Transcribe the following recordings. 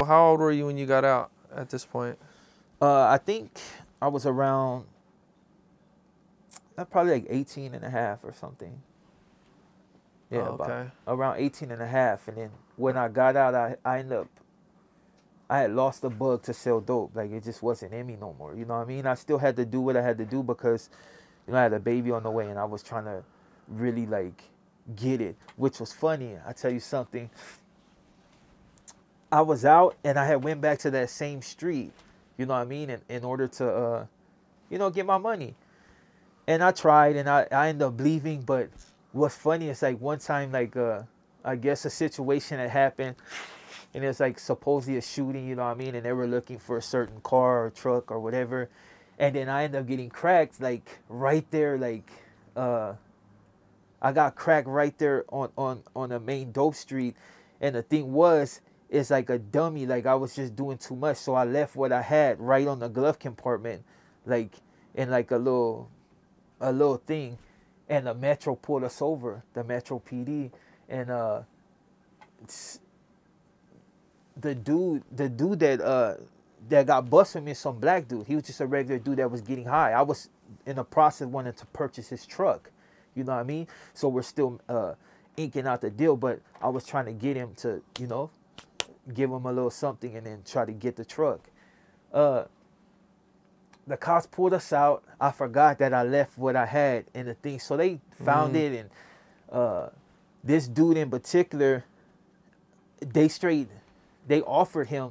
how old were you when you got out at this point? I think I was around, probably like 18 and a half or something. Yeah, Oh, okay. about around 18 and a half. And then when I got out, I ended up, I had lost the bug to sell dope. Like, it just wasn't in me no more. You know what I mean? I still had to do what I had to do because, you know, I had a baby on the way and I was trying to really, like, get it, which was funny. I tell you something. I was out and I had went back to that same street, you know what I mean, in order to, you know, get my money. And I tried and I ended up leaving. But what's funny is, like, one time, like, I guess a situation had happened and it's like supposedly a shooting, you know what I mean, and they were looking for a certain car or truck or whatever. And then I ended up getting cracked, like, right there, like, I got cracked right there on the main dope street. And the thing was, it's like a dummy, like, I was just doing too much, so I left what I had right on the glove compartment, like, in like a little thing. And the Metro pulled us over, the Metro PD. And the dude that got busted with me is some black dude. He was just a regular dude that was getting high. I was in the process of wanting to purchase his truck, you know what I mean? So we're still inking out the deal, but I was trying to get him to, you know, give him a little something and then try to get the truck. The cops pulled us out. I forgot that I left what I had in the thing. So they found it, and this dude in particular, they offered him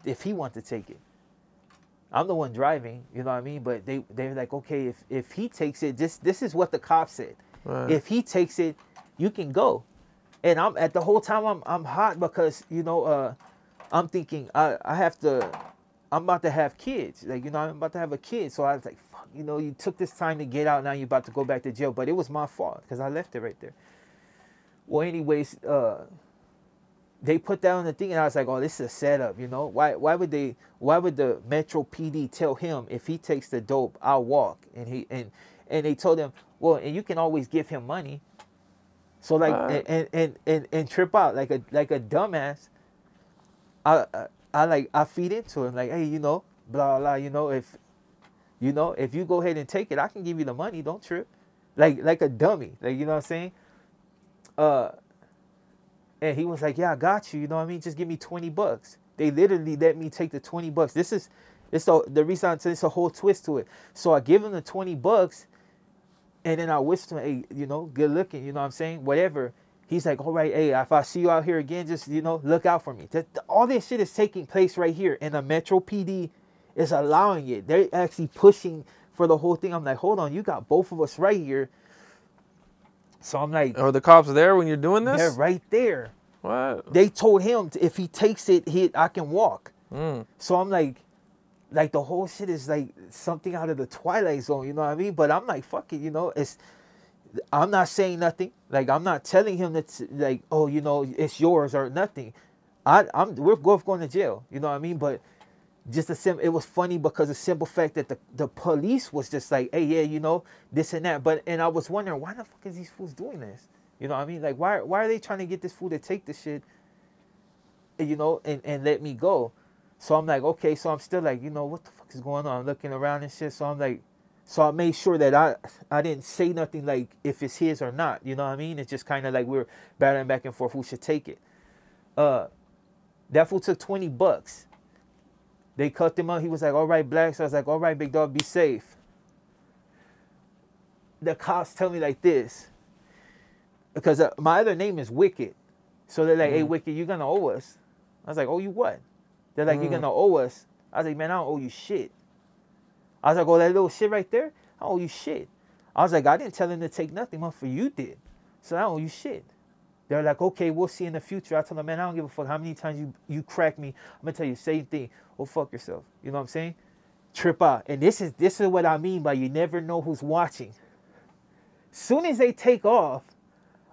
if he wanted to take it. I'm the one driving, you know what I mean? But they were like, okay, if he takes it, this is what the cops said. Right. If he takes it, you can go. And I'm at the whole time I'm hot because, you know, I'm thinking I'm about to have kids. Like, you know, I'm about to have a kid. So I was like, fuck, you know, you took this time to get out. Now you're about to go back to jail. But it was my fault because I left it right there. Well, anyways, they put that on the thing and I was like, oh, this is a setup, you know? Why would the Metro PD tell him if he takes the dope, I'll walk? And they told him, well, and you can always give him money. So like and trip out like a dumbass. I feed into him like, hey, you know, blah blah, you know, if you go ahead and take it, I can give you the money. Don't trip, like a dummy, like, you know what I'm saying. And he was like, yeah, I got you. You know what I mean? Just give me $20. They literally let me take the $20. The reason it's a whole twist to it. So I give him the $20. And then I whisper, hey, you know, good looking, you know what I'm saying? Whatever. He's like, all right, hey, if I see you out here again, just, you know, look out for me. All this shit is taking place right here. And the Metro PD is allowing it. They're actually pushing for the whole thing. I'm like, hold on, you got both of us right here. So I'm like... Are the cops there when you're doing this? They're right there. What? They told him if he takes it, I can walk. So I'm like the whole shit is like something out of the Twilight Zone, you know what I mean? But I'm like, fuck it, you know, I'm not saying nothing. Like, I'm not telling him that's like, oh, you know, it's yours or nothing. We're both going to jail, you know what I mean? But just it was funny because the simple fact that the police was just like, hey, yeah, you know, this and that. And I was wondering, why the fuck is these fools doing this? You know what I mean? Like, why are they trying to get this fool to take the shit, you know, and let me go? So I'm like, okay, so I'm still like, you know, what the fuck is going on? I'm looking around and shit. So I'm like, so I made sure that I didn't say nothing like if it's his or not. You know what I mean? It's just kind of like we were battling back and forth who should take it. That fool took $20. They cut him up. He was like, all right, black. So I was like, all right, big dog, be safe. The cops tell me like this. Because my other name is Wicked. So they're like, hey, Wicked, you're going to owe us. I was like, owe you what? They're like, you're going to owe us. I was like, man, I don't owe you shit. I was like, oh, that little shit right there? I don't owe you shit. I was like, I didn't tell him to take nothing. Motherfucker, you did. So I don't owe you shit. They're like, okay, we'll see in the future. I told them, man, I don't give a fuck how many times you crack me. I'm going to tell you the same thing. Well, fuck yourself. You know what I'm saying? Trip out. And this is what I mean by you never know who's watching. Soon as they take off,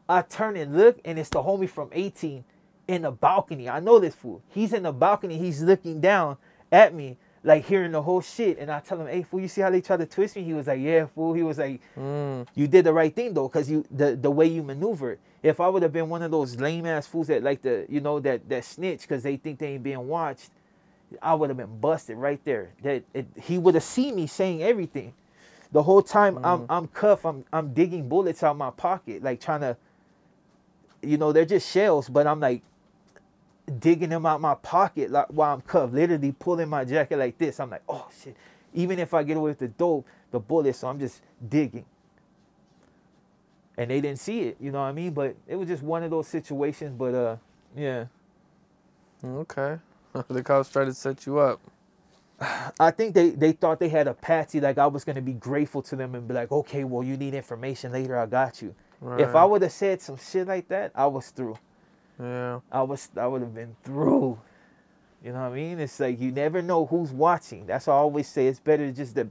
I turn and look, and it's the homie from 18 in the balcony. I know this fool. He's in the balcony. He's looking down at me. like hearing the whole shit. And I tell him, hey, fool, you see how they try to twist me? He was like, yeah, fool. He was like, you did the right thing, though, because the way you maneuvered. If I would have been one of those lame-ass fools that like that snitch because they think they ain't being watched, I would have been busted right there. He would have seen me saying everything. The whole time I'm cuffed, I'm digging bullets out my pocket, like trying to, they're just shells, but I'm like digging them out my pocket like while I'm cuffed, literally pulling my jacket like this. I'm like, oh shit. Even if I get away with the dope, the bullets, so I'm just digging. And they didn't see it, you know what I mean? But it was just one of those situations, but yeah. Okay. The cops tried to set you up. I think they thought they had a patsy, like I was going to be grateful to them and be like, okay, well, you need information later, I got you. Right. If I would have said some shit like that, I was through. Yeah. I would have been through. You know what I mean? It's like you never know who's watching. That's why I always say it's better just to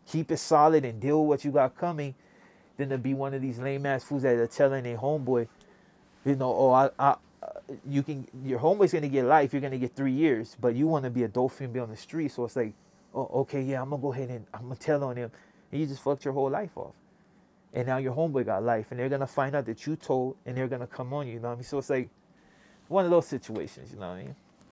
keep it solid and deal with what you got coming than to be one of these lame ass fools that are telling their homeboy, your homeboy's gonna get life, you're gonna get 3 years, but you want to be a dolphin, be on the street. So it's like, oh, okay, yeah, I'm gonna go ahead and I'm gonna tell on him, and you just fucked your whole life off. And now your homeboy got life, and they're gonna find out that you told, and they're gonna come on you. You know what I mean? So it's like one of those situations. You know what I mean?